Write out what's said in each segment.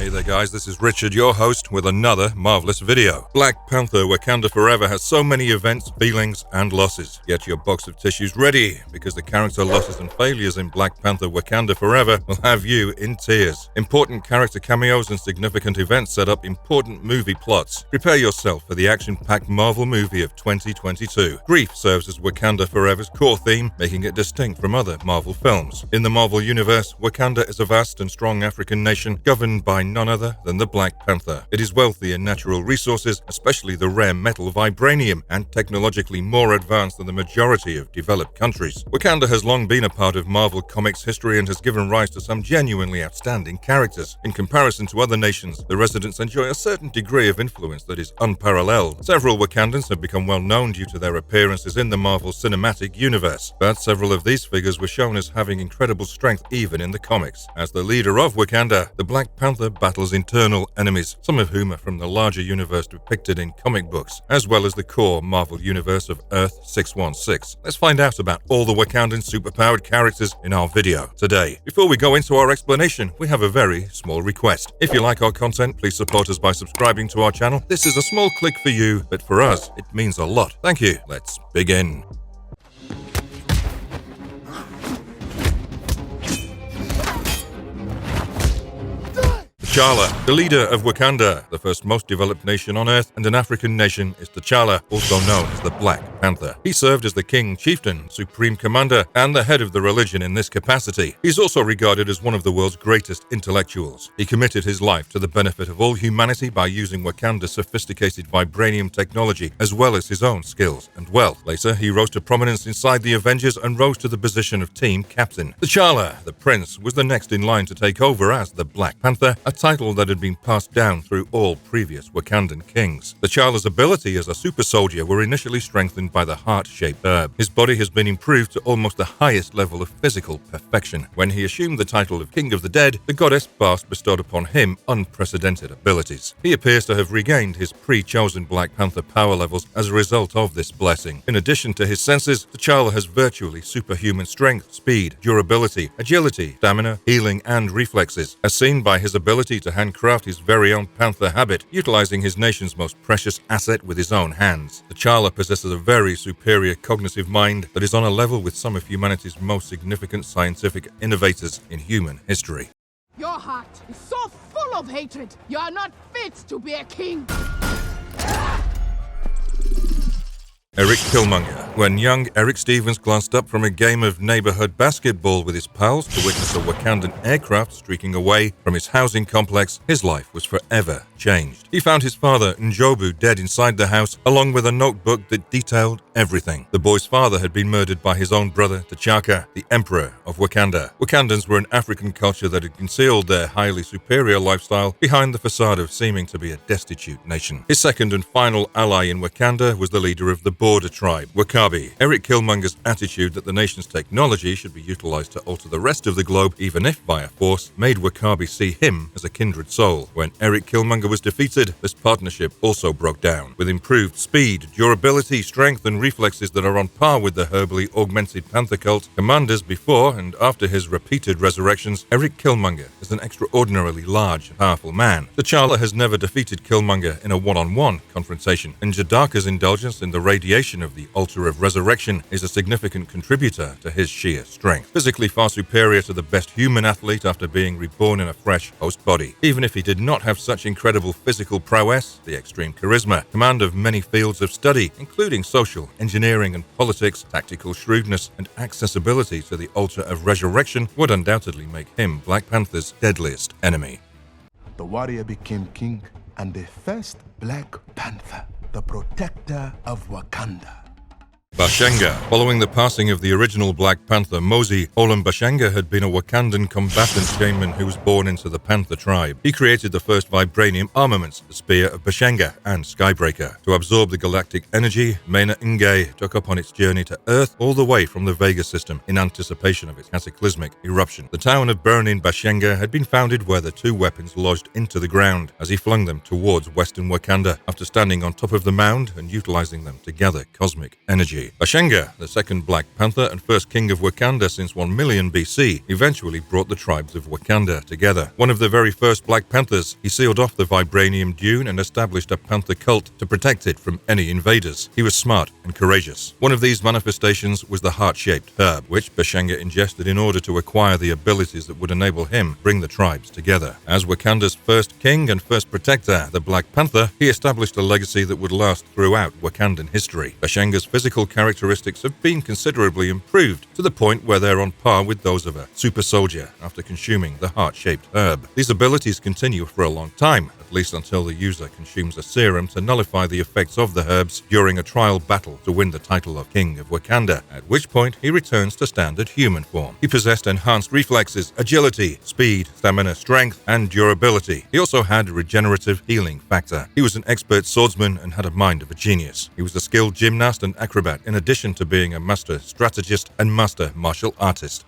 Hey there guys, this is Richard, your host, with another marvelous video. Black Panther Wakanda Forever has so many events, feelings, and losses. Get your box of tissues ready, because the character losses and failures in Black Panther Wakanda Forever will have you in tears. Important character cameos and significant events set up important movie plots. Prepare yourself for the action-packed Marvel movie of 2022. Grief serves as Wakanda Forever's core theme, making it distinct from other Marvel films. In the Marvel Universe, Wakanda is a vast and strong African nation governed by none other than the Black Panther. It is wealthy in natural resources, especially the rare metal vibranium, and technologically more advanced than the majority of developed countries. Wakanda has long been a part of Marvel Comics history and has given rise to some genuinely outstanding characters. In comparison to other nations, the residents enjoy a certain degree of influence that is unparalleled. Several Wakandans have become well known due to their appearances in the Marvel Cinematic Universe, but several of these figures were shown as having incredible strength even in the comics. As the leader of Wakanda, the Black Panther battles internal enemies, some of whom are from the larger universe depicted in comic books, as well as the core Marvel universe of Earth 616. Let's find out about all the Wakandan superpowered characters in our video today. Before we go into our explanation, we have a very small request. If you like our content, please support us by subscribing to our channel. This is a small click for you, but for us, it means a lot. Thank you. Let's begin. T'Challa, the leader of Wakanda, the first most developed nation on Earth and an African nation, is T'Challa, also known as the Black Panther. He served as the king, chieftain, supreme commander, and the head of the religion in this capacity. He's also regarded as one of the world's greatest intellectuals. He committed his life to the benefit of all humanity by using Wakanda's sophisticated vibranium technology, as well as his own skills and wealth. Later, he rose to prominence inside the Avengers and rose to the position of team captain. T'Challa, the prince, was the next in line to take over as the Black Panther, a title that had been passed down through all previous Wakandan kings. T'Challa's ability as a super soldier were initially strengthened by the heart-shaped herb. His body has been improved to almost the highest level of physical perfection. When he assumed the title of King of the Dead, the goddess Bast bestowed upon him unprecedented abilities. He appears to have regained his pre-chosen Black Panther power levels as a result of this blessing. In addition to his senses, T'Challa has virtually superhuman strength, speed, durability, agility, stamina, healing, and reflexes, as seen by his ability to handcraft his very own Panther habit, utilizing his nation's most precious asset with his own hands. T'Challa possesses a very superior cognitive mind that is on a level with some of humanity's most significant scientific innovators in human history. Your heart is so full of hatred. You are not fit to be a king. Erik Killmonger. When young Erik Stevens glanced up from a game of neighborhood basketball with his pals to witness a Wakandan aircraft streaking away from his housing complex, his life was forever changed. He found his father, Njobu, dead inside the house, along with a notebook that detailed everything. The boy's father had been murdered by his own brother, T'Chaka, the Emperor of Wakanda. Wakandans were an African culture that had concealed their highly superior lifestyle behind the facade of seeming to be a destitute nation. His second and final ally in Wakanda was the leader of the border tribe, Wakabi. Erik Killmonger's attitude that the nation's technology should be utilized to alter the rest of the globe, even if via force, made Wakabi see him as a kindred soul. When Erik Killmonger was defeated, this partnership also broke down. With improved speed, durability, strength, and reflexes that are on par with the herbally augmented Panther cult commanders before and after his repeated resurrections, Erik Killmonger is an extraordinarily large, powerful man. T'Challa has never defeated Killmonger in a one-on-one confrontation, and J'daka's indulgence in the radiation of the altar of resurrection is a significant contributor to his sheer strength. Physically far superior to the best human athlete after being reborn in a fresh host body. Even if he did not have such incredible physical prowess, the extreme charisma, command of many fields of study, including social, engineering and politics, tactical shrewdness, and accessibility to the altar of resurrection would undoubtedly make him Black Panther's deadliest enemy. The warrior became king and the first Black Panther, the protector of Wakanda. Bashenga. Following the passing of the original Black Panther, Mozi, Olum Bashenga had been a Wakandan combatant shaman who was born into the Panther tribe. He created the first vibranium armaments, the Spear of Bashenga and Skybreaker. To absorb the galactic energy, Mena Nge took up on its journey to Earth all the way from the Vega system in anticipation of its cataclysmic eruption. The town of Burning Bashenga had been founded where the two weapons lodged into the ground as he flung them towards western Wakanda after standing on top of the mound and utilizing them to gather cosmic energy. Shuri. Bashenga, the second Black Panther and first king of Wakanda since 1 million BC, eventually brought the tribes of Wakanda together. One of the very first Black Panthers, he sealed off the vibranium dune and established a panther cult to protect it from any invaders. He was smart and courageous. One of these manifestations was the heart-shaped herb, which Bashenga ingested in order to acquire the abilities that would enable him bring the tribes together. As Wakanda's first king and first protector, the Black Panther, he established a legacy that would last throughout Wakandan history. Bashenga's physical characteristics have been considerably improved to the point where they're on par with those of a super soldier after consuming the heart-shaped herb. These abilities continue for a long time, at least until the user consumes a serum to nullify the effects of the herbs during a trial battle to win the title of King of Wakanda, at which point he returns to standard human form. He possessed enhanced reflexes, agility, speed, stamina, strength, and durability. He also had a regenerative healing factor. He was an expert swordsman and had a mind of a genius. He was a skilled gymnast and acrobat in addition to being a master strategist and master martial artist.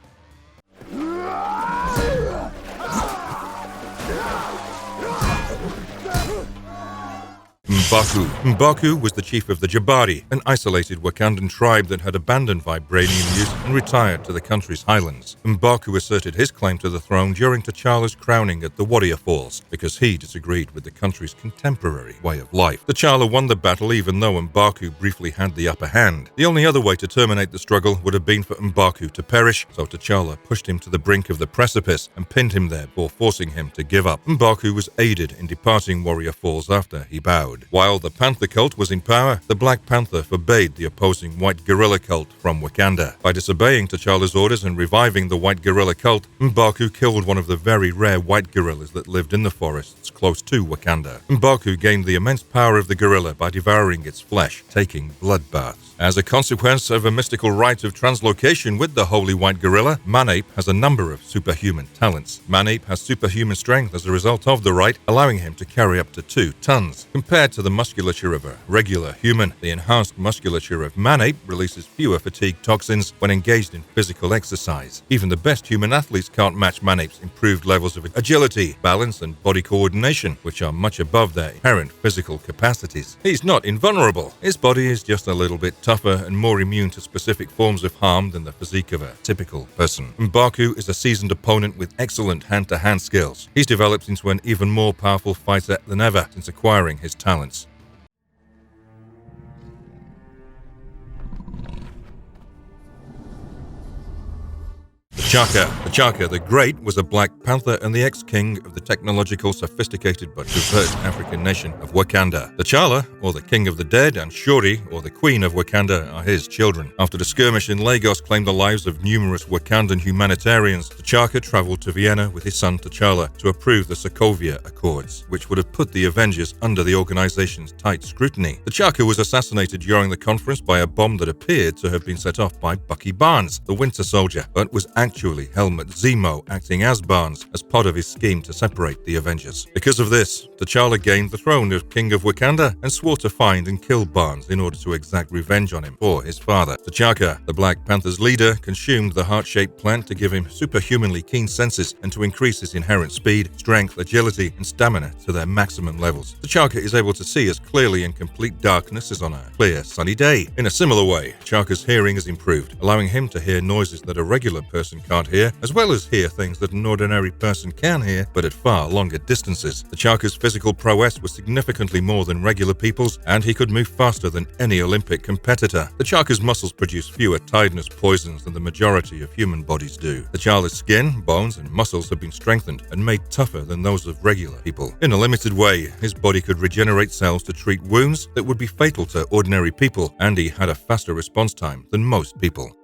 M'Baku was the chief of the Jabari, an isolated Wakandan tribe that had abandoned vibranium use and retired to the country's highlands. M'Baku asserted his claim to the throne during T'Challa's crowning at the Warrior Falls because he disagreed with the country's contemporary way of life. T'Challa won the battle even though M'Baku briefly had the upper hand. The only other way to terminate the struggle would have been for M'Baku to perish, so T'Challa pushed him to the brink of the precipice and pinned him there before forcing him to give up. M'Baku was aided in departing Warrior Falls after he bowed. While the Panther cult was in power, the Black Panther forbade the opposing White Gorilla cult from Wakanda. By disobeying T'Challa's orders and reviving the White Gorilla cult, M'Baku killed one of the very rare white gorillas that lived in the forests close to Wakanda. M'Baku gained the immense power of the gorilla by devouring its flesh, taking blood baths. As a consequence of a mystical rite of translocation with the Holy White Gorilla, Manape has a number of superhuman talents. Manape has superhuman strength as a result of the rite, allowing him to carry up to 2 tons. Compared to the musculature of a regular human, the enhanced musculature of Manape releases fewer fatigue toxins when engaged in physical exercise. Even the best human athletes can't match Manape's improved levels of agility, balance, and body coordination, which are much above their inherent physical capacities. He's not invulnerable. His body is just a little bit tougher and more immune to specific forms of harm than the physique of a typical person. M'Baku is a seasoned opponent with excellent hand-to-hand skills. He's developed into an even more powerful fighter than ever since acquiring his talents. T'Chaka the Great was a Black Panther and the ex-king of the technological, sophisticated but diverse African nation of Wakanda. T'Challa, or the King of the Dead, and Shuri, or the Queen of Wakanda, are his children. After the skirmish in Lagos claimed the lives of numerous Wakandan humanitarians, T'Chaka traveled to Vienna with his son T'Challa to approve the Sokovia Accords, which would have put the Avengers under the organization's tight scrutiny. T'Chaka was assassinated during the conference by a bomb that appeared to have been set off by Bucky Barnes, the Winter Soldier, but was actually Helmut Zemo acting as Barnes as part of his scheme to separate the Avengers. Because of this, T'Challa gained the throne of King of Wakanda and swore to find and kill Barnes in order to exact revenge on him for his father. T'Chaka, the Black Panther's leader, consumed the heart-shaped plant to give him superhumanly keen senses and to increase his inherent speed, strength, agility, and stamina to their maximum levels. T'Chaka is able to see as clearly in complete darkness as on a clear, sunny day. In a similar way, T'Chaka's hearing has improved, allowing him to hear noises that a regular person can't hear, as well as hear things that an ordinary person can hear, but at far longer distances. T'Chaka's physical prowess was significantly more than regular people's, and he could move faster than any Olympic competitor. T'Chaka's muscles produce fewer tiredness poisons than the majority of human bodies do. T'Challa's skin, bones, and muscles have been strengthened and made tougher than those of regular people. In a limited way, his body could regenerate cells to treat wounds that would be fatal to ordinary people, and he had a faster response time than most people.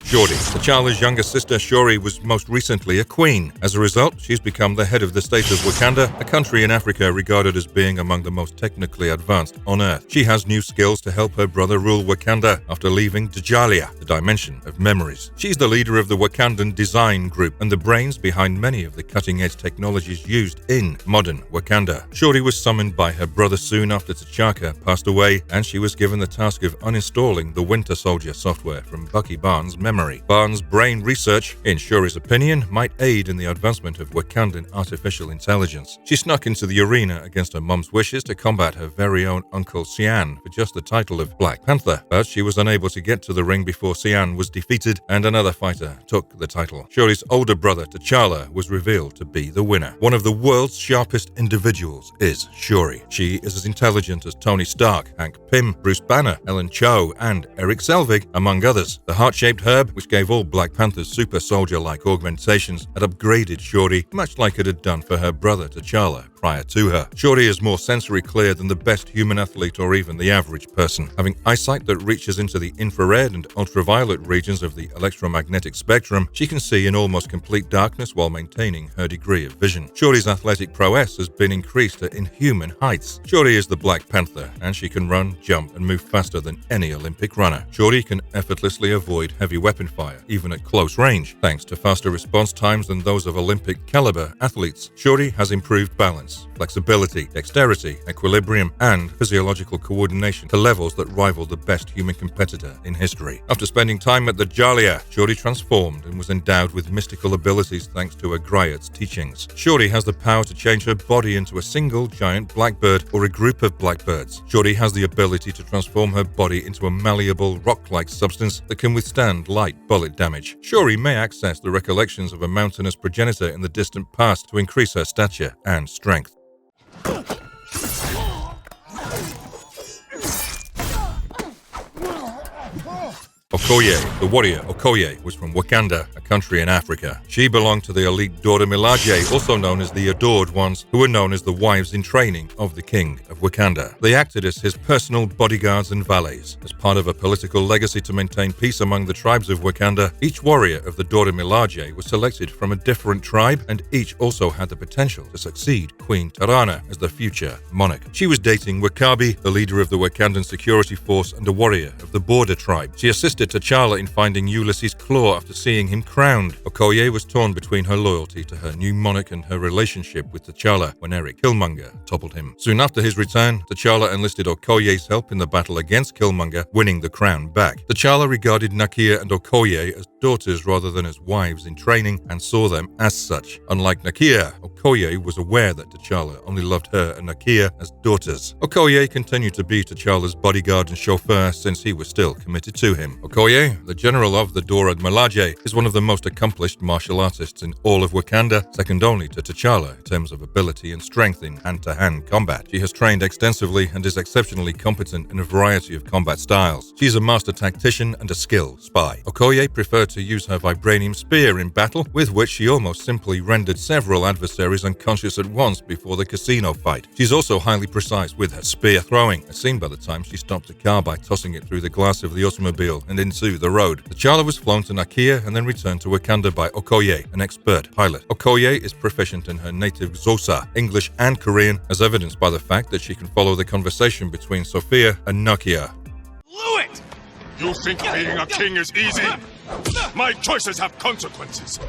Shuri. T'Challa's younger sister Shuri was most recently a queen. As a result, she's become the head of the state of Wakanda, a country in Africa regarded as being among the most technically advanced on Earth. She has new skills to help her brother rule Wakanda after leaving Djalia, the dimension of memories. She's the leader of the Wakandan Design Group and the brains behind many of the cutting-edge technologies used in modern Wakanda. Shuri was summoned by her brother soon after T'Chaka passed away, and she was given the task of uninstalling the Winter Soldier software from Bucky Barnes' memory memory. Barnes' brain research, in Shuri's opinion, might aid in the advancement of Wakandan artificial intelligence. She snuck into the arena against her mum's wishes to combat her very own Uncle Sian for just the title of Black Panther, but she was unable to get to the ring before Sian was defeated and another fighter took the title. Shuri's older brother, T'Challa, was revealed to be the winner. One of the world's sharpest individuals is Shuri. She is as intelligent as Tony Stark, Hank Pym, Bruce Banner, Ellen Cho, and Erik Selvig, among others. The heart-shaped herb, which gave all Black Panthers super soldier-like augmentations, had upgraded Shuri, much like it had done for her brother T'Challa prior to her. Shuri is more sensory clear than the best human athlete or even the average person. Having eyesight that reaches into the infrared and ultraviolet regions of the electromagnetic spectrum, she can see in almost complete darkness while maintaining her degree of vision. Shuri's athletic prowess has been increased to inhuman heights. Shuri is the Black Panther, and she can run, jump, and move faster than any Olympic runner. Shuri can effortlessly avoid heavy weapon fire, even at close range, thanks to faster response times than those of Olympic caliber athletes. Shuri has improved balance, flexibility, dexterity, equilibrium, and physiological coordination to levels that rival the best human competitor in history. After spending time at the Jalia, Shuri transformed and was endowed with mystical abilities thanks to a Grayat's teachings. Shuri has the power to change her body into a single giant blackbird or a group of blackbirds. Shuri has the ability to transform her body into a malleable, rock-like substance that can withstand light bullet damage. Shuri may access the recollections of a mountainous progenitor in the distant past to increase her stature and strength. Okoye, the warrior Okoye, was from Wakanda, a country in Africa. She belonged to the elite Dora Milaje, also known as the Adored Ones, who were known as the wives in training of the king of Wakanda. They acted as his personal bodyguards and valets. As part of a political legacy to maintain peace among the tribes of Wakanda, each warrior of the Dora Milaje was selected from a different tribe, and each also had the potential to succeed Queen Tarana as the future monarch. She was dating Wakabi, the leader of the Wakandan security force and a warrior of the Border tribe. She assisted T'Challa in finding Ulysses' claw after seeing him crowned. Okoye was torn between her loyalty to her new monarch and her relationship with T'Challa when Erik Killmonger toppled him. Soon after his return, T'Challa enlisted Okoye's help in the battle against Killmonger, winning the crown back. T'Challa regarded Nakia and Okoye as daughters rather than as wives in training and saw them as such. Unlike Nakia, Okoye was aware that T'Challa only loved her and Nakia as daughters. Okoye continued to be T'Challa's bodyguard and chauffeur since he was still committed to him. Okoye, the general of the Dora Milaje, is one of the most accomplished martial artists in all of Wakanda, second only to T'Challa in terms of ability and strength in hand-to-hand combat. She has trained extensively and is exceptionally competent in a variety of combat styles. She is a master tactician and a skilled spy. Okoye preferred to use her vibranium spear in battle, with which she almost simply rendered several adversaries unconscious at once before the casino fight. She's also highly precise with her spear throwing, as seen by the time she stopped a car by tossing it through the glass of the automobile and into the road. T'Challa was flown to Nakia and then returned to Wakanda by Okoye, an expert pilot. Okoye is proficient in her native Xhosa, English and Korean, as evidenced by the fact that she can follow the conversation between Sophia and Nakia. Blew it! You think being a king is easy? My choices have consequences.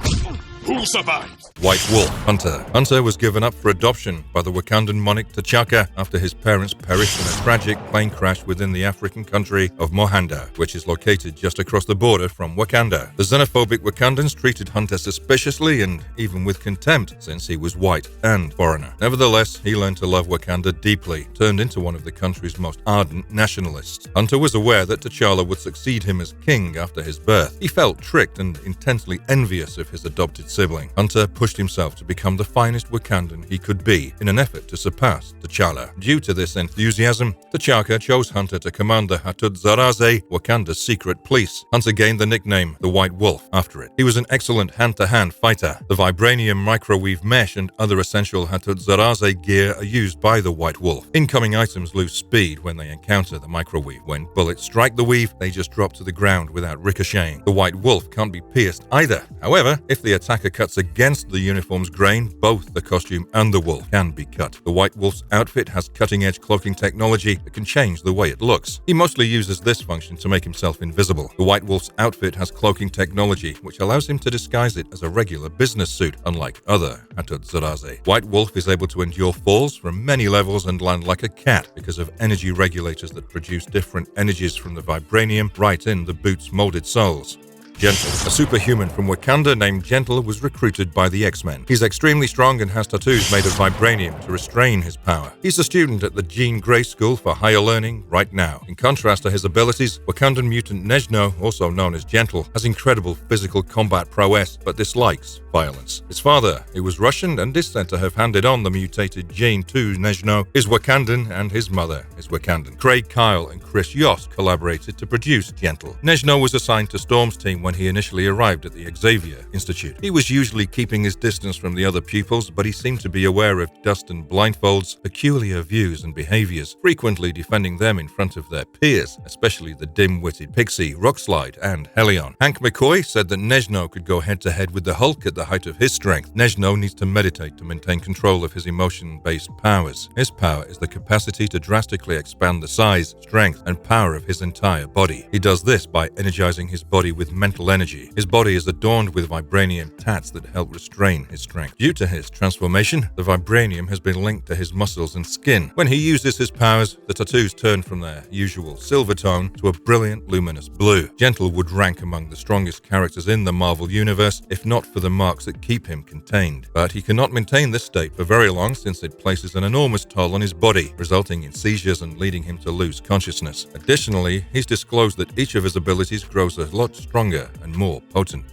Who survives? White Wolf, Hunter. Hunter was given up for adoption by the Wakandan monarch T'Chaka after his parents perished in a tragic plane crash within the African country of Nehanda, which is located just across the border from Wakanda. The xenophobic Wakandans treated Hunter suspiciously and even with contempt since he was white and foreigner. Nevertheless, he learned to love Wakanda deeply, turned into one of the country's most ardent nationalists. Hunter was aware that T'Challa would succeed him as king after his birth. He felt tricked and intensely envious of his adopted sibling. Hunter pushed himself to become the finest Wakandan he could be in an effort to surpass T'Challa. Due to this enthusiasm, T'Chaka chose Hunter to command the Zaraze, Wakanda's secret police. Hunter gained the nickname the White Wolf after it. He was an excellent hand-to-hand fighter. The vibranium microwave mesh and other essential Zaraze gear are used by the White Wolf. Incoming items lose speed when they encounter the microwave. When bullets strike the weave, they just drop to the ground without ricocheting. The White Wolf can't be pierced either. However, if the attacker cuts against the uniform's grain, both the costume and the wolf can be cut. The White Wolf's outfit has cutting-edge cloaking technology that can change the way it looks. He mostly uses this function to make himself invisible. The White Wolf's outfit has cloaking technology, which allows him to disguise it as a regular business suit, unlike other Zaraze. White Wolf is able to endure falls from many levels and land like a cat because of energy regulators that produce different energies from the vibranium right in the boot's molded soles. Gentle. A superhuman from Wakanda named Gentle was recruited by the X-Men. He's extremely strong and has tattoos made of vibranium to restrain his power. He's a student at the Jean Grey School for Higher Learning right now. In contrast to his abilities, Wakandan mutant Nejno, also known as Gentle, has incredible physical combat prowess but dislikes violence. His father, who was Russian and is said to have handed on the mutated gene to Nejno, is Wakandan and his mother is Wakandan. Craig Kyle and Chris Yost collaborated to produce Gentle. Nejno was assigned to Storm's team when he initially arrived at the Xavier Institute. He was usually keeping his distance from the other pupils, but he seemed to be aware of dust and blindfolds, peculiar views and behaviors, frequently defending them in front of their peers, especially the dim-witted Pixie, Rockslide, and Helion. Hank McCoy said that Nejno could go head-to-head with the Hulk at the height of his strength. Nejno needs to meditate to maintain control of his emotion-based powers. His power is the capacity to drastically expand the size, strength, and power of his entire body. He does this by energizing his body with mental energy. His body is adorned with vibranium tats that help restrain his strength. Due to his transformation, the vibranium has been linked to his muscles and skin. When he uses his powers, the tattoos turn from their usual silver tone to a brilliant, luminous blue. Gentle would rank among the strongest characters in the Marvel Universe, if not for the marks that keep him contained. But he cannot maintain this state for very long since it places an enormous toll on his body, resulting in seizures and leading him to lose consciousness. Additionally, he's disclosed that each of his abilities grows a lot stronger and more potent.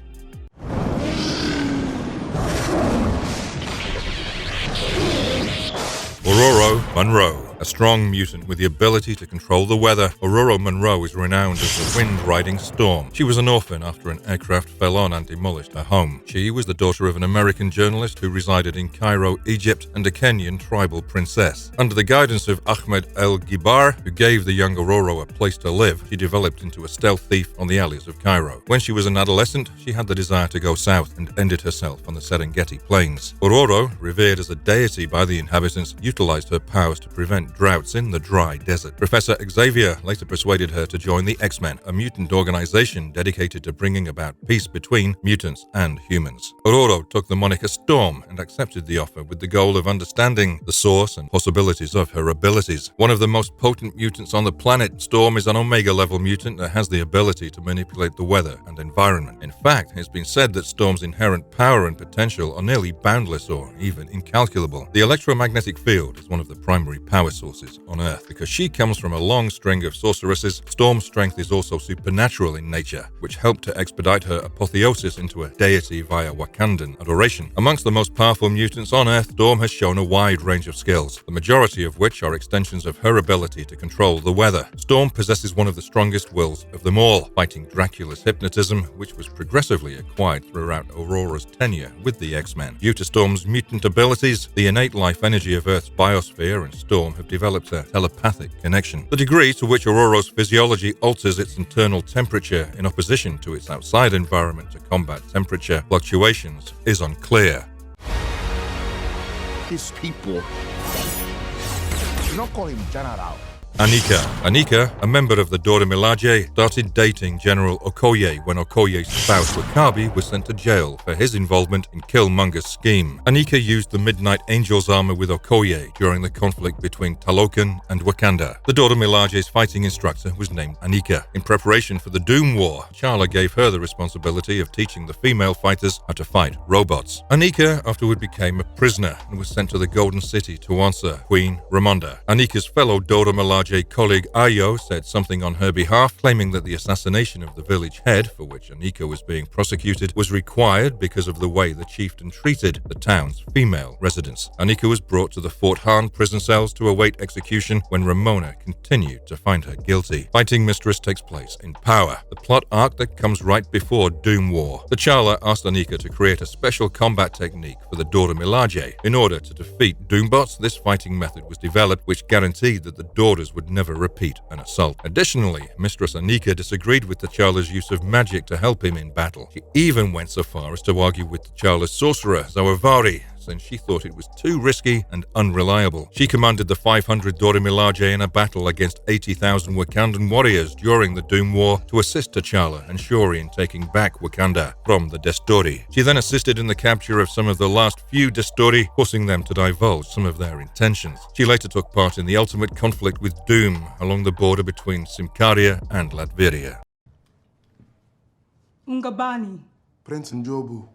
Ororo Monroe. A strong mutant with the ability to control the weather, Ororo Monroe is renowned as the wind-riding storm. She was an orphan after an aircraft fell on and demolished her home. She was the daughter of an American journalist who resided in Cairo, Egypt, and a Kenyan tribal princess. Under the guidance of Ahmed El-Gibar, who gave the young Ororo a place to live, she developed into a stealth thief on the alleys of Cairo. When she was an adolescent, she had the desire to go south and ended herself on the Serengeti Plains. Ororo, revered as a deity by the inhabitants, utilized her powers to prevent droughts in the dry desert. Professor Xavier later persuaded her to join the X-Men, a mutant organization dedicated to bringing about peace between mutants and humans. Ororo took the moniker Storm and accepted the offer with the goal of understanding the source and possibilities of her abilities. One of the most potent mutants on the planet, Storm is an Omega-level mutant that has the ability to manipulate the weather and environment. In fact, it's been said that Storm's inherent power and potential are nearly boundless or even incalculable. The electromagnetic field is one of the primary power sources on Earth. Because she comes from a long string of sorceresses, Storm's strength is also supernatural in nature, which helped to expedite her apotheosis into a deity via Wakandan adoration. Amongst the most powerful mutants on Earth, Storm has shown a wide range of skills, the majority of which are extensions of her ability to control the weather. Storm possesses one of the strongest wills of them all, fighting Dracula's hypnotism, which was progressively acquired throughout Aurora's tenure with the X-Men. Due to Storm's mutant abilities, the innate life energy of Earth's biosphere and Storm have developed a telepathic connection. The degree to which Aurora's physiology alters its internal temperature in opposition to its outside environment to combat temperature fluctuations is unclear. His people. Do not call him General. Aneka, a member of the Dora Milaje, started dating General Okoye when Okoye's spouse Wakabi was sent to jail for his involvement in Killmonger's scheme. Aneka used the Midnight Angel's armor with Okoye during the conflict between Talokan and Wakanda. The Dora Milaje's fighting instructor was named Aneka. In preparation for the Doom War, T'Challa gave her the responsibility of teaching the female fighters how to fight robots. Aneka afterward became a prisoner and was sent to the Golden City to answer Queen Ramonda. Aneka's fellow Dora Milaje colleague Ayo said something on her behalf, claiming that the assassination of the village head, for which Aneka was being prosecuted, was required because of the way the chieftain treated the town's female residents. Aneka was brought to the Fort Hahn prison cells to await execution when Ramona continued to find her guilty. Fighting Mistress takes place in Power, the plot arc that comes right before Doom War. T'Challa asked Aneka to create a special combat technique for the Dora Milaje. In order to defeat Doombots, this fighting method was developed, which guaranteed that the Doras would never repeat an assault. Additionally, Mistress Aneka disagreed with T'Challa's use of magic to help him in battle. She even went so far as to argue with T'Challa's sorcerer, Zawavari, since she thought it was too risky and unreliable. She commanded the 500 Dora Milaje in a battle against 80,000 Wakandan warriors during the Doom War to assist T'Challa and Shuri in taking back Wakanda from the Destori. She then assisted in the capture of some of the last few Destori, forcing them to divulge some of their intentions. She later took part in the ultimate conflict with Doom along the border between Simkaria and Latveria. Ungabani. Prince Njobu,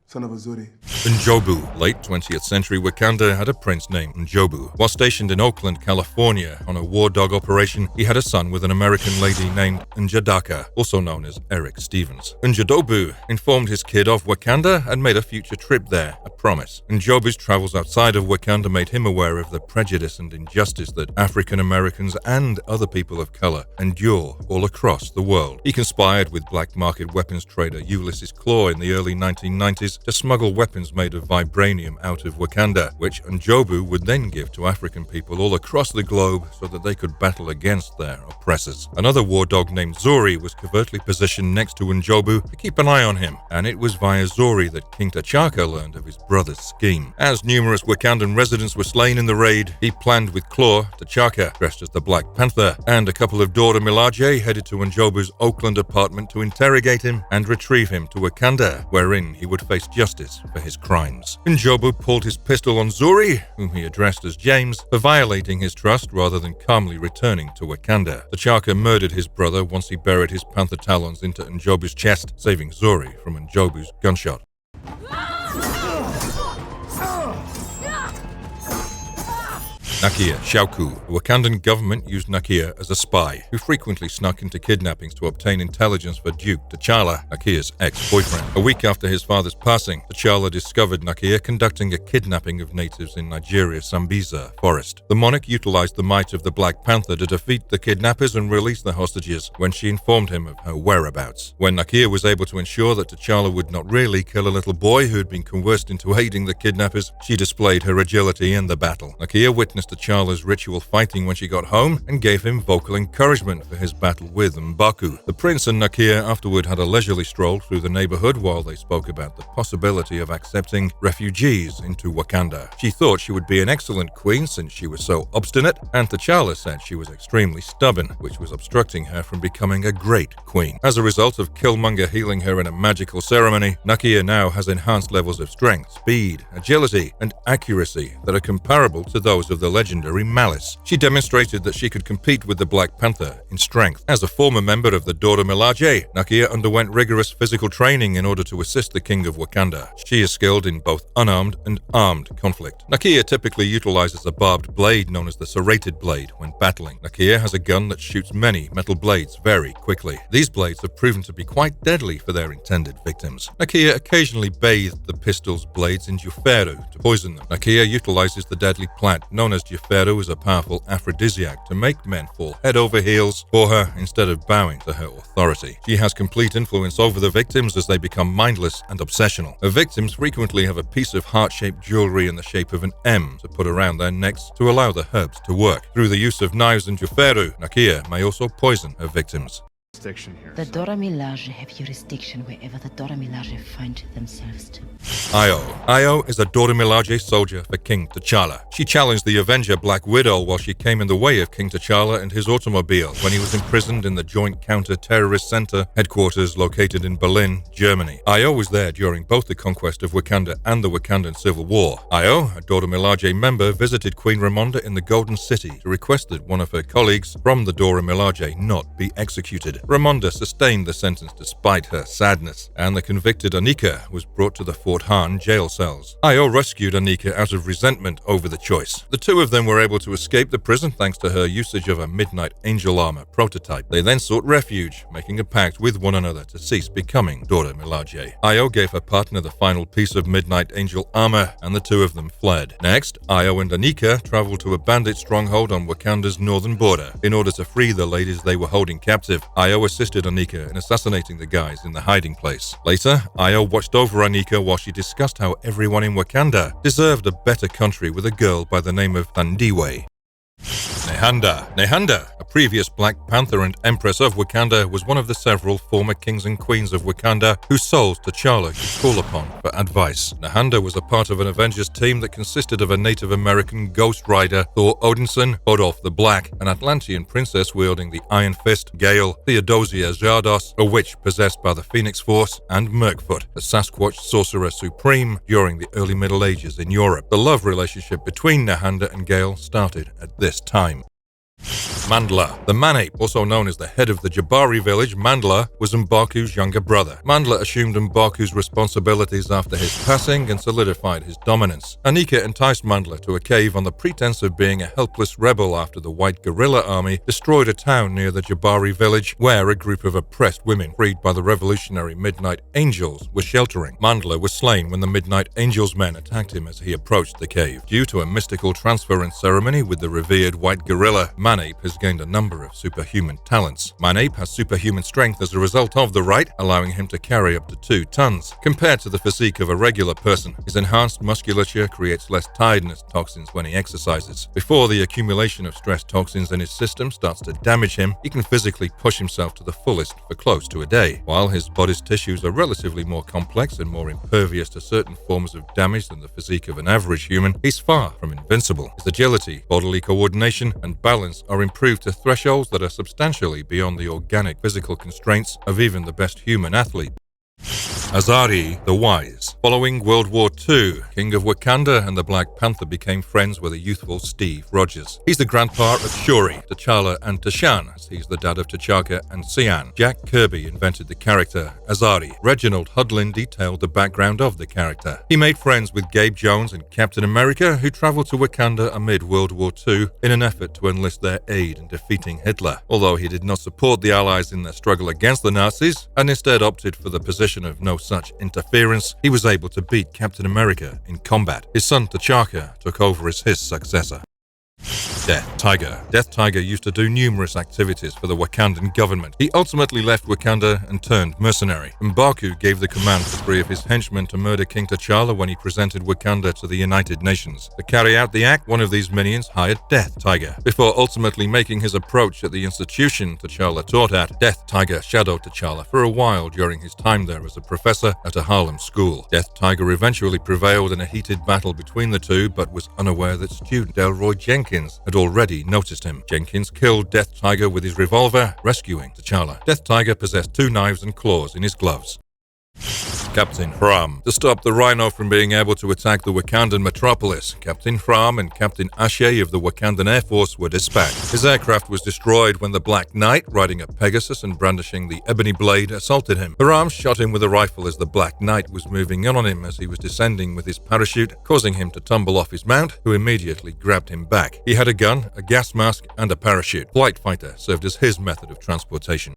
son of Azzuri. Njobu, late 20th century Wakanda, had a prince named Njobu. While stationed in Oakland, California, on a war dog operation, he had a son with an American lady named Njadaka, also known as Erik Stevens. Njobu informed his kid of Wakanda and made a future trip there, a promise. Njobu's travels outside of Wakanda made him aware of the prejudice and injustice that African Americans and other people of color endure all across the world. He conspired with black market weapons trader Ulysses Claw in the early 1990s to smuggle weapons made of vibranium out of Wakanda, which Njobu would then give to African people all across the globe so that they could battle against their oppressors. Another war dog named Zuri was covertly positioned next to Njobu to keep an eye on him, and it was via Zuri that King T'Chaka learned of his brother's scheme. As numerous Wakandan residents were slain in the raid, he planned with Claw, T'Chaka, dressed as the Black Panther, and a couple of Dora Milaje headed to Njobu's Oakland apartment to interrogate him and retrieve him to Wakanda, wherein he would face justice for his crimes. Njobu pulled his pistol on Zuri, whom he addressed as James, for violating his trust rather than calmly returning to Wakanda. T'Chaka murdered his brother once he buried his panther talons into Njobu's chest, saving Zuri from Njobu's gunshot. Nakia, Shauku. The Wakandan government used Nakia as a spy, who frequently snuck into kidnappings to obtain intelligence for Duke T'Challa, Nakia's ex-boyfriend. A week after his father's passing, T'Challa discovered Nakia conducting a kidnapping of natives in Nigeria's Sambisa forest. The monarch utilized the might of the Black Panther to defeat the kidnappers and release the hostages when she informed him of her whereabouts. When Nakia was able to ensure that T'Challa would not really kill a little boy who had been coerced into aiding the kidnappers, she displayed her agility in the battle. Nakia witnessed T'Challa's ritual fighting when she got home and gave him vocal encouragement for his battle with M'Baku. The prince and Nakia afterward had a leisurely stroll through the neighborhood while they spoke about the possibility of accepting refugees into Wakanda. She thought she would be an excellent queen since she was so obstinate, and T'Challa said she was extremely stubborn, which was obstructing her from becoming a great queen. As a result of Killmonger healing her in a magical ceremony, Nakia now has enhanced levels of strength, speed, agility, and accuracy that are comparable to those of the legendary Malice. She demonstrated that she could compete with the Black Panther in strength. As a former member of the Dora Milaje, Nakia underwent rigorous physical training in order to assist the King of Wakanda. She is skilled in both unarmed and armed conflict. Nakia typically utilizes a barbed blade known as the serrated blade when battling. Nakia has a gun that shoots many metal blades very quickly. These blades have proven to be quite deadly for their intended victims. Nakia occasionally bathed the pistol's blades in Juferu to poison them. Nakia utilizes the deadly plant known as Juferu as a powerful aphrodisiac to make men fall head over heels for her instead of bowing to her authority. She has complete influence over the victims as they become mindless and obsessional. Her victims frequently have a piece of heart-shaped jewelry in the shape of an M to put around their necks to allow the herbs to work. Through the use of knives and Juferu, Nakia may also poison her victims. Here, the Dora Milaje have jurisdiction wherever the Dora Milaje find themselves to. Io is a Dora Milaje soldier for King T'Challa. She challenged the Avenger Black Widow while she came in the way of King T'Challa and his automobile when he was imprisoned in the Joint Counter-Terrorist Center headquarters located in Berlin, Germany. Io was there during both the conquest of Wakanda and the Wakandan Civil War. Io, a Dora Milaje member, visited Queen Ramonda in the Golden City to request that one of her colleagues from the Dora Milaje not be executed. Ramonda sustained the sentence despite her sadness, and the convicted Aneka was brought to the Fort Hahn jail cells. Io rescued Aneka out of resentment over the choice. The two of them were able to escape the prison thanks to her usage of a Midnight Angel armor prototype. They then sought refuge, making a pact with one another to cease becoming Dora Milaje. Io gave her partner the final piece of Midnight Angel armor, and the two of them fled. Next, Io and Aneka traveled to a bandit stronghold on Wakanda's northern border in order to free the ladies they were holding captive. Io assisted Aneka in assassinating the guys in the hiding place. Later, Io watched over Aneka while she discussed how everyone in Wakanda deserved a better country with a girl by the name of Thandiwe. Nehanda, a previous Black Panther and Empress of Wakanda, was one of the several former kings and queens of Wakanda whose souls T'Challa could call upon for advice. Nehanda was a part of an Avengers team that consisted of a Native American Ghost Rider, Thor Odinson, Hodolph the Black, an Atlantean princess wielding the Iron Fist, Gale, Theodosia Zardos, a witch possessed by the Phoenix Force, and Mirkfoot, a Sasquatch sorcerer supreme during the early Middle Ages in Europe. The love relationship between Nehanda and Gale started at this time. Mandla. The man-ape, also known as the head of the Jabari village, Mandla, was M'Baku's younger brother. Mandla assumed M'Baku's responsibilities after his passing and solidified his dominance. Aneka enticed Mandla to a cave on the pretense of being a helpless rebel after the white guerrilla army destroyed a town near the Jabari village where a group of oppressed women freed by the revolutionary Midnight Angels were sheltering. Mandla was slain when the Midnight Angels men attacked him as he approached the cave. Due to a mystical transference ceremony with the revered white gorilla, Manape has gained a number of superhuman talents. Manape has superhuman strength as a result of the rite, allowing him to carry up to 2 tons. Compared to the physique of a regular person, his enhanced musculature creates less tiredness toxins when he exercises. Before the accumulation of stress toxins in his system starts to damage him, he can physically push himself to the fullest for close to a day. While his body's tissues are relatively more complex and more impervious to certain forms of damage than the physique of an average human, he's far from invincible. His agility, bodily coordination, and balance are improved to thresholds that are substantially beyond the organic physical constraints of even the best human athlete. Azzari the Wise. Following World War II, King of Wakanda and the Black Panther became friends with a youthful Steve Rogers. He's the grandpa of Shuri, T'Challa, and T'Shan, as he's the dad of T'Chaka and Sian. Jack Kirby invented the character Azzari. Reginald Hudlin detailed the background of the character. He made friends with Gabe Jones and Captain America, who traveled to Wakanda amid World War II in an effort to enlist their aid in defeating Hitler. Although he did not support the Allies in their struggle against the Nazis, and instead opted for the position of no such interference, he was able to beat Captain America in combat. His son T'Chaka took over as his successor. Death Tiger. Death Tiger used to do numerous activities for the Wakandan government. He ultimately left Wakanda and turned mercenary. M'Baku gave the command to 3 of his henchmen to murder King T'Challa when he presented Wakanda to the United Nations. To carry out the act, one of these minions hired Death Tiger. Before ultimately making his approach at the institution T'Challa taught at, Death Tiger shadowed T'Challa for a while during his time there as a professor at a Harlem school. Death Tiger eventually prevailed in a heated battle between the two, but was unaware that student Delroy Jenkins had already noticed him. Jenkins killed Death Tiger with his revolver, rescuing T'Challa. Death Tiger possessed 2 knives and claws in his gloves. Captain Fram. To stop the Rhino from being able to attack the Wakandan metropolis, Captain Fram and Captain Ashe of the Wakandan Air Force were dispatched. His aircraft was destroyed when the Black Knight, riding a Pegasus and brandishing the ebony blade, assaulted him. Fram shot him with a rifle as the Black Knight was moving in on him as he was descending with his parachute, causing him to tumble off his mount, who immediately grabbed him back. He had a gun, a gas mask, and a parachute. Flight fighter served as his method of transportation.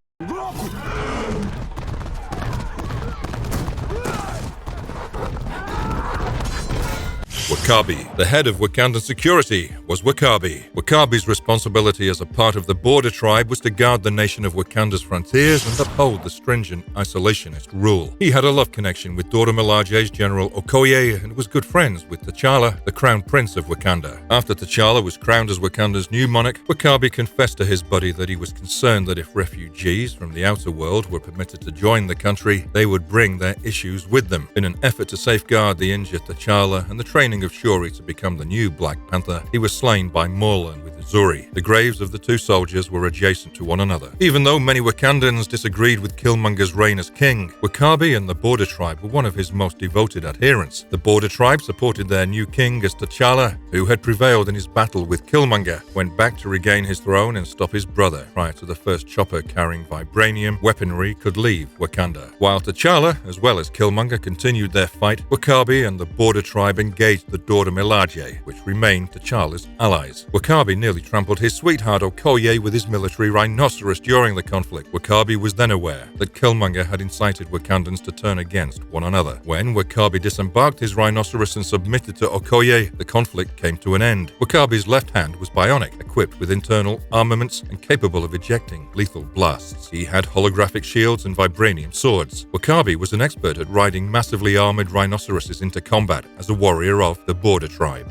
Wakabi. The head of Wakandan security was Wakabi. Wakabi's responsibility as a part of the border tribe was to guard the nation of Wakanda's frontiers and uphold the stringent isolationist rule. He had a love connection with Dora Milaje's General Okoye and was good friends with T'Challa, the crown prince of Wakanda. After T'Challa was crowned as Wakanda's new monarch, Wakabi confessed to his buddy that he was concerned that if refugees from the outer world were permitted to join the country, they would bring their issues with them. In an effort to safeguard the injured T'Challa and the training of Shuri to become the new Black Panther, he was slain by Morlan with Zuri. The graves of the 2 soldiers were adjacent to one another. Even though many Wakandans disagreed with Killmonger's reign as king, Wakabi and the Border Tribe were one of his most devoted adherents. The Border Tribe supported their new king as T'Challa, who had prevailed in his battle with Killmonger, went back to regain his throne and stop his brother prior to the first chopper carrying vibranium weaponry could leave Wakanda. While T'Challa, as well as Killmonger, continued their fight, Wakabi and the Border Tribe engaged the Dora Milaje, which remained T'Challa's allies. Wakabi nearly trampled his sweetheart Okoye with his military rhinoceros during the conflict. Wakabi was then aware that Killmonger had incited Wakandans to turn against one another. When Wakabi disembarked his rhinoceros and submitted to Okoye, the conflict came to an end. Wakabi's left hand was bionic, equipped with internal armaments and capable of ejecting lethal blasts. He had holographic shields and vibranium swords. Wakabi was an expert at riding massively armored rhinoceroses into combat as a warrior of the Border Tribe.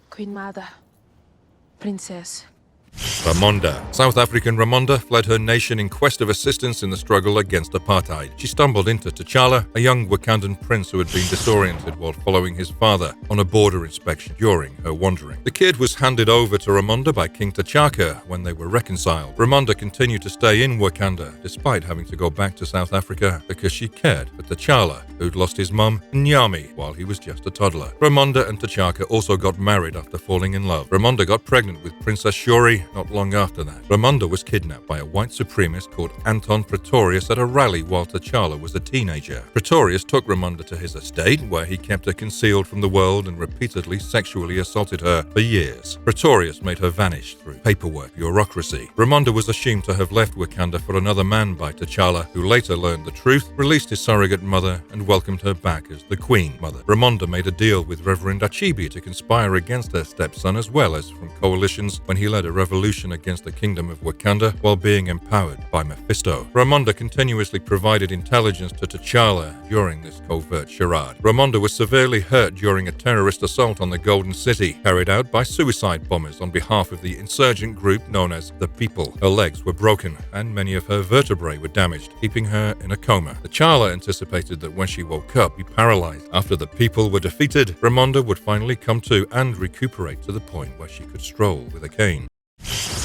Queen Mother, Princess, Ramonda. South African Ramonda fled her nation in quest of assistance in the struggle against apartheid. She stumbled into T'Challa, a young Wakandan prince who had been disoriented while following his father on a border inspection during her wandering. The kid was handed over to Ramonda by King T'Chaka when they were reconciled. Ramonda continued to stay in Wakanda despite having to go back to South Africa because she cared for T'Challa, who'd lost his mum, Nyami, while he was just a toddler. Ramonda and T'Chaka also got married after falling in love. Ramonda got pregnant with Princess Shuri not long after that. Ramonda was kidnapped by a white supremacist called Anton Pretorius at a rally while T'Challa was a teenager. Pretorius took Ramonda to his estate, where he kept her concealed from the world and repeatedly sexually assaulted her for years. Pretorius made her vanish through paperwork bureaucracy. Ramonda was assumed to have left Wakanda for another man by T'Challa, who later learned the truth, released his surrogate mother, and welcomed her back as the Queen Mother. Ramonda made a deal with Reverend Achebe to conspire against her stepson as well as from coalitions when he led a revolution against the Kingdom of Wakanda while being empowered by Mephisto. Ramonda continuously provided intelligence to T'Challa during this covert charade. Ramonda was severely hurt during a terrorist assault on the Golden City, carried out by suicide bombers on behalf of the insurgent group known as the People. Her legs were broken and many of her vertebrae were damaged, keeping her in a coma. T'Challa anticipated that when she woke up, be paralyzed. After the People were defeated, Ramonda would finally come to and recuperate to the point where she could stroll with a cane.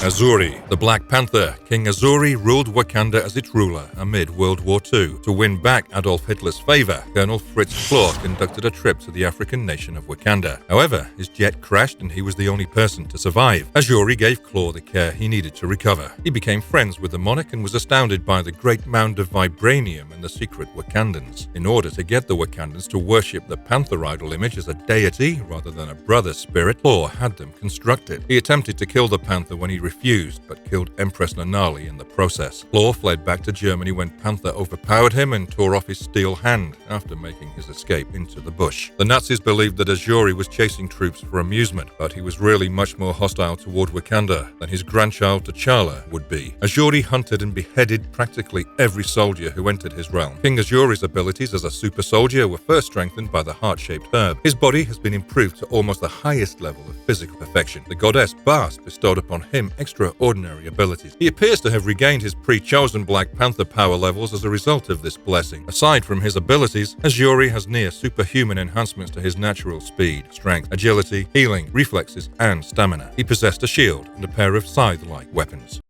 Azzuri, the Black Panther. King Azzuri ruled Wakanda as its ruler amid World War II. To win back Adolf Hitler's favor, Colonel Fritz Claw conducted a trip to the African nation of Wakanda. However, his jet crashed and he was the only person to survive. Azzuri gave Claw the care he needed to recover. He became friends with the monarch and was astounded by the great mound of vibranium and the secret Wakandans. In order to get the Wakandans to worship the Panther idol image as a deity rather than a brother spirit, Claw had them constructed. He attempted to kill the Panther when he refused, but killed Empress Nanali in the process. Claw fled back to Germany when Panther overpowered him and tore off his steel hand after making his escape into the bush. The Nazis believed that Azzuri was chasing troops for amusement, but he was really much more hostile toward Wakanda than his grandchild T'Challa would be. Azzuri hunted and beheaded practically every soldier who entered his realm. King Azzuri's abilities as a super soldier were first strengthened by the heart-shaped herb. His body has been improved to almost the highest level of physical perfection. The goddess Bast bestowed upon him extraordinary abilities. He appears to have regained his pre-chosen Black Panther power levels as a result of this blessing. Aside from his abilities, Azzuri has near superhuman enhancements to his natural speed, strength, agility, healing, reflexes, and stamina. He possessed a shield and a pair of scythe-like weapons.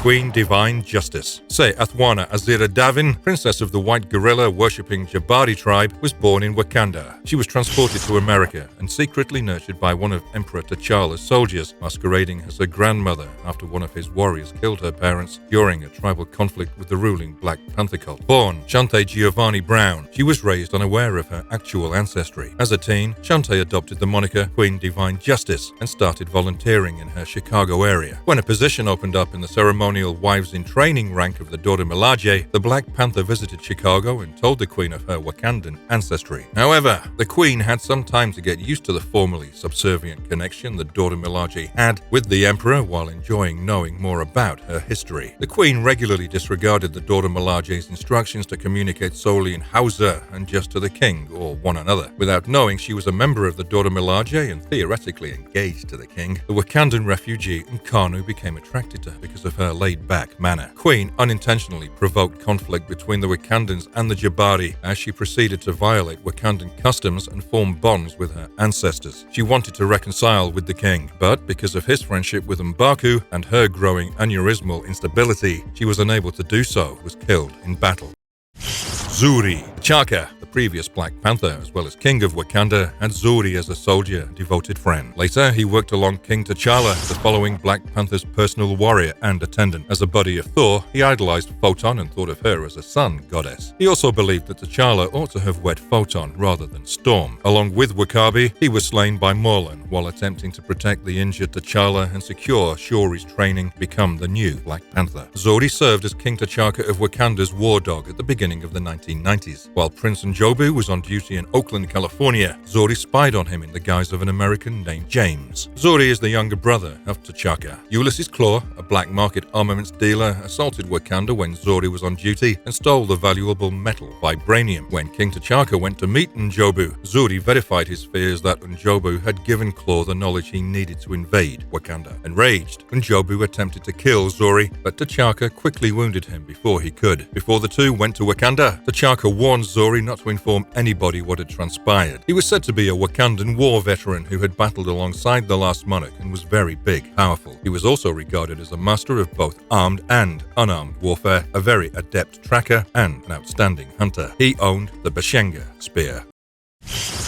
Queen Divine Justice. Say Athwana Azira Davin, princess of the white gorilla worshipping Jabari tribe, was born in Wakanda. She was transported to America and secretly nurtured by one of Emperor T'Challa's soldiers, masquerading as her grandmother after one of his warriors killed her parents during a tribal conflict with the ruling Black Panther cult. Born Shante Giovanni Brown, she was raised unaware of her actual ancestry. As a teen, Shante adopted the moniker Queen Divine Justice and started volunteering in her Chicago area. When a position opened up in the ceremonial wives-in-training rank of the Dora Milaje, the Black Panther visited Chicago and told the Queen of her Wakandan ancestry. However, the Queen had some time to get used to the formerly subservient connection the Dora Milaje had with the Emperor while enjoying knowing more about her history. The Queen regularly disregarded the Dora Milaje's instructions to communicate solely in Hausa and just to the King or one another. Without knowing she was a member of the Dora Milaje and theoretically engaged to the King, the Wakandan refugee Nkanu became attracted to her because of her laid-back manner. Queen unintentionally provoked conflict between the Wakandans and the Jabari as she proceeded to violate Wakandan customs and form bonds with her ancestors. She wanted to reconcile with the king, but because of his friendship with M'Baku and her growing aneurysmal instability, she was unable to do so and was killed in battle. Zuri. T'Chaka, the previous Black Panther, as well as King of Wakanda, had Zuri as a soldier and devoted friend. Later, he worked along King T'Challa, the following Black Panther's personal warrior and attendant. As a buddy of Thor, he idolized Photon and thought of her as a sun goddess. He also believed that T'Challa ought to have wed Photon rather than Storm. Along with Wakabi, he was slain by Morlan while attempting to protect the injured T'Challa and secure Shuri's training to become the new Black Panther. Zuri served as King T'Chaka of Wakanda's war dog at the beginning of the 1990s. While Prince Njobu was on duty in Oakland, California, Zuri spied on him in the guise of an American named James. Zuri is the younger brother of T'Chaka. Ulysses Claw, a black market armaments dealer, assaulted Wakanda when Zuri was on duty and stole the valuable metal vibranium. When King T'Chaka went to meet Njobu, Zuri verified his fears that Njobu had given Claw the knowledge he needed to invade Wakanda. Enraged, Njobu attempted to kill Zuri, but T'Chaka quickly wounded him before he could. Before the two went to Wakanda, T'Chaka warned Zuri not to inform anybody what had transpired. He was said to be a Wakandan war veteran who had battled alongside the last monarch and was very big, powerful. He was also regarded as a master of both armed and unarmed warfare, a very adept tracker, and an outstanding hunter. He owned the Bashenga spear.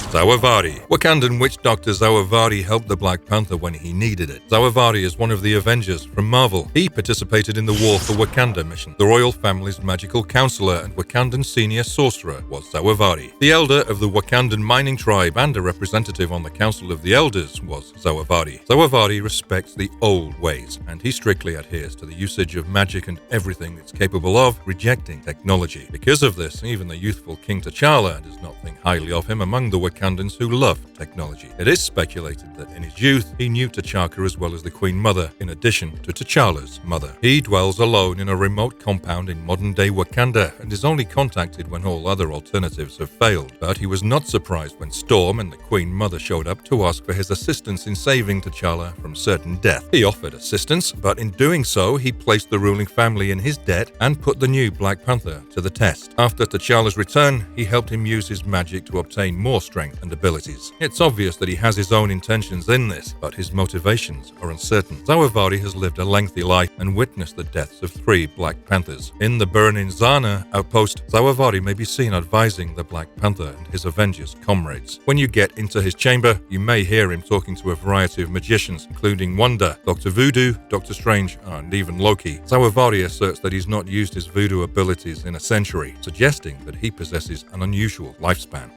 Zawavari. Wakandan witch doctor Zawavari helped the Black Panther when he needed it. Zawavari is one of the Avengers from Marvel. He participated in the War for Wakanda mission. The royal family's magical counselor and Wakandan senior sorcerer was Zawavari. The elder of the Wakandan mining tribe and a representative on the Council of the Elders was Zawavari. Zawavari respects the old ways, and he strictly adheres to the usage of magic and everything it's capable of, rejecting technology. Because of this, even the youthful King T'Challa does not think highly of him among the Wakandans who love technology. It is speculated that in his youth he knew T'Chaka as well as the Queen Mother, in addition to T'Challa's mother. He dwells alone in a remote compound in modern-day Wakanda and is only contacted when all other alternatives have failed. But he was not surprised when Storm and the Queen Mother showed up to ask for his assistance in saving T'Challa from certain death. He offered assistance, but in doing so he placed the ruling family in his debt and put the new Black Panther to the test. After T'Challa's return, he helped him use his magic to obtain more strength and abilities. It's obvious that he has his own intentions in this, but his motivations are uncertain. Zawavari has lived a lengthy life and witnessed the deaths of 3 Black Panthers. In the burning Zana outpost, Zawavari may be seen advising the Black Panther and his Avengers comrades. When you get into his chamber, you may hear him talking to a variety of magicians, including Wanda, Dr. Voodoo, Doctor Strange, and even Loki. Zawavari asserts that he's not used his voodoo abilities in a century, suggesting that he possesses an unusual lifespan.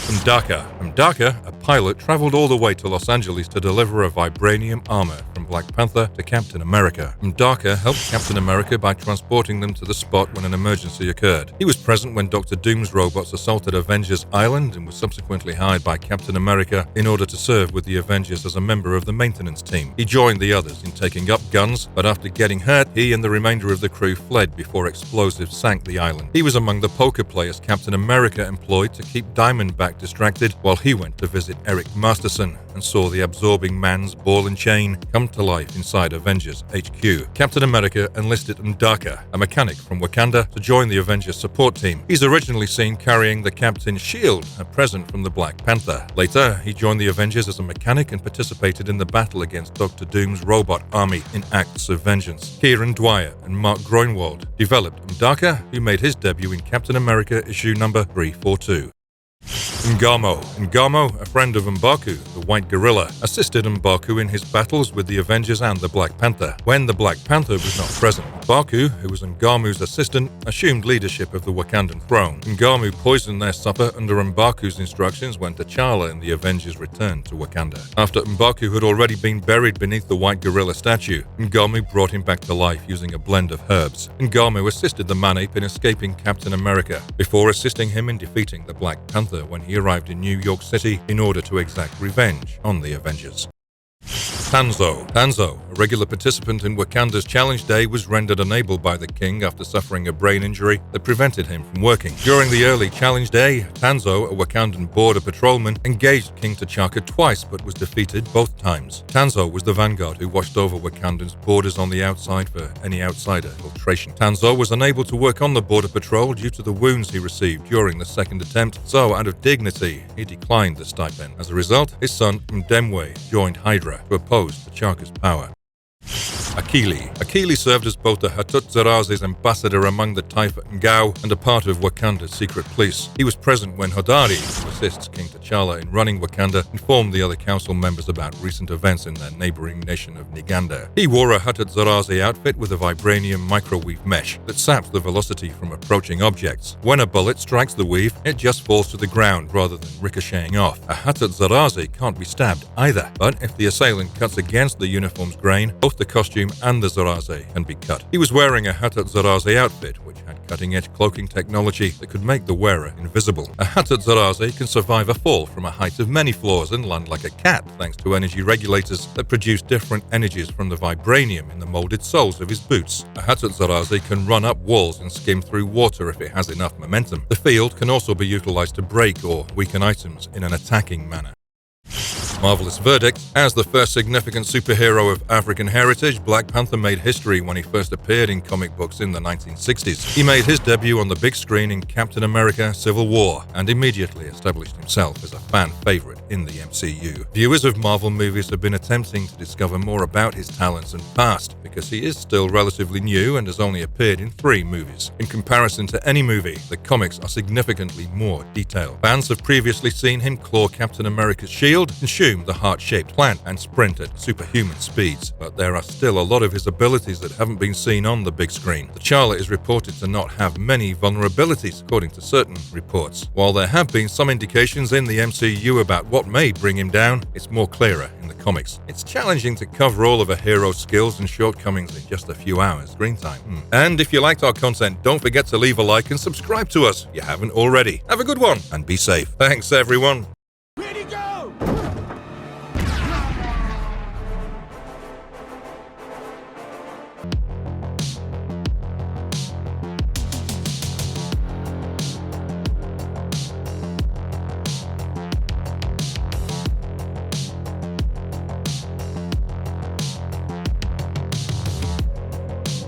M'Daka, a pilot, traveled all the way to Los Angeles to deliver a vibranium armor from Black Panther to Captain America. M'Daka helped Captain America by transporting them to the spot when an emergency occurred. He was present when Dr. Doom's robots assaulted Avengers Island and was subsequently hired by Captain America in order to serve with the Avengers as a member of the maintenance team. He joined the others in taking up guns, but after getting hurt, he and the remainder of the crew fled before explosives sank the island. He was among the poker players Captain America employed to keep Diamondback distracted while he went to visit Erik Masterson and saw the absorbing man's ball and chain come to life inside Avengers HQ. Captain America enlisted M'Daka, a mechanic from Wakanda, to join the Avengers support team. He's originally seen carrying the Captain's shield, a present from the Black Panther. Later, he joined the Avengers as a mechanic and participated in the battle against Dr. Doom's robot army in Acts of Vengeance. Kieran Dwyer and Mark Groenwald developed M'Daka, who made his debut in Captain America issue number 342. Ngamo, a friend of M'Baku, the White Gorilla, assisted M'Baku in his battles with the Avengers and the Black Panther. When the Black Panther was not present, M'Baku, who was Ngamu's assistant, assumed leadership of the Wakandan throne. Ngamu poisoned their supper under M'Baku's instructions when T'Challa and the Avengers returned to Wakanda. After M'Baku had already been buried beneath the White Gorilla statue, Ngamu brought him back to life using a blend of herbs. Ngamu assisted the man-ape in escaping Captain America, before assisting him in defeating the Black Panther when he arrived in New York City in order to exact revenge on the Avengers. Tanso, a regular participant in Wakanda's Challenge Day, was rendered unable by the king after suffering a brain injury that prevented him from working. During the early Challenge Day, Tanso, a Wakandan border patrolman, engaged King T'Chaka twice but was defeated both times. Tanso was the vanguard who watched over Wakandan's borders on the outside for any outsider infiltration. Tanso was unable to work on the border patrol due to the wounds he received during the second attempt, so out of dignity, he declined the stipend. As a result, his son Mdemwe joined Hydra to oppose T'Chaka's power. Akili served as both the Hattutsarazi's ambassador among the Taifa Ngao and a part of Wakanda's secret police. He was present when Hodari, who assists King T'Challa in running Wakanda, informed the other council members about recent events in their neighboring nation of Nehanda. He wore a Hattutsarazi outfit with a vibranium microwave mesh that saps the velocity from approaching objects. When a bullet strikes the weave, it just falls to the ground rather than ricocheting off. A Hattutsarazi can't be stabbed either, but if the assailant cuts against the uniform's grain, both the costume and the Zaraze can be cut. He was wearing a Hatat Zaraze outfit, which had cutting-edge cloaking technology that could make the wearer invisible. A Hatat Zaraze can survive a fall from a height of many floors and land like a cat, thanks to energy regulators that produce different energies from the vibranium in the molded soles of his boots. A Hatat Zaraze can run up walls and skim through water if it has enough momentum. The field can also be utilized to break or weaken items in an attacking manner. Marvelous verdict. As the first significant superhero of African heritage, Black Panther made history when he first appeared in comic books in the 1960s. He made his debut on the big screen in Captain America: Civil War and immediately established himself as a fan favorite in the MCU. Viewers of Marvel movies have been attempting to discover more about his talents and past because he is still relatively new and has only appeared in 3 movies. In comparison to any movie, the comics are significantly more detailed. Fans have previously seen him claw Captain America's shield, consume the heart-shaped plant, and sprint at superhuman speeds. But there are still a lot of his abilities that haven't been seen on the big screen. T'Challa is reported to not have many vulnerabilities, according to certain reports. While there have been some indications in the MCU about what may bring him down, it's more clearer in the comics. It's challenging to cover all of a hero's skills and shortcomings in just a few hours screen time. And if you liked our content, don't forget to leave a like and subscribe to us if you haven't already. Have a good one and be safe. Thanks, everyone.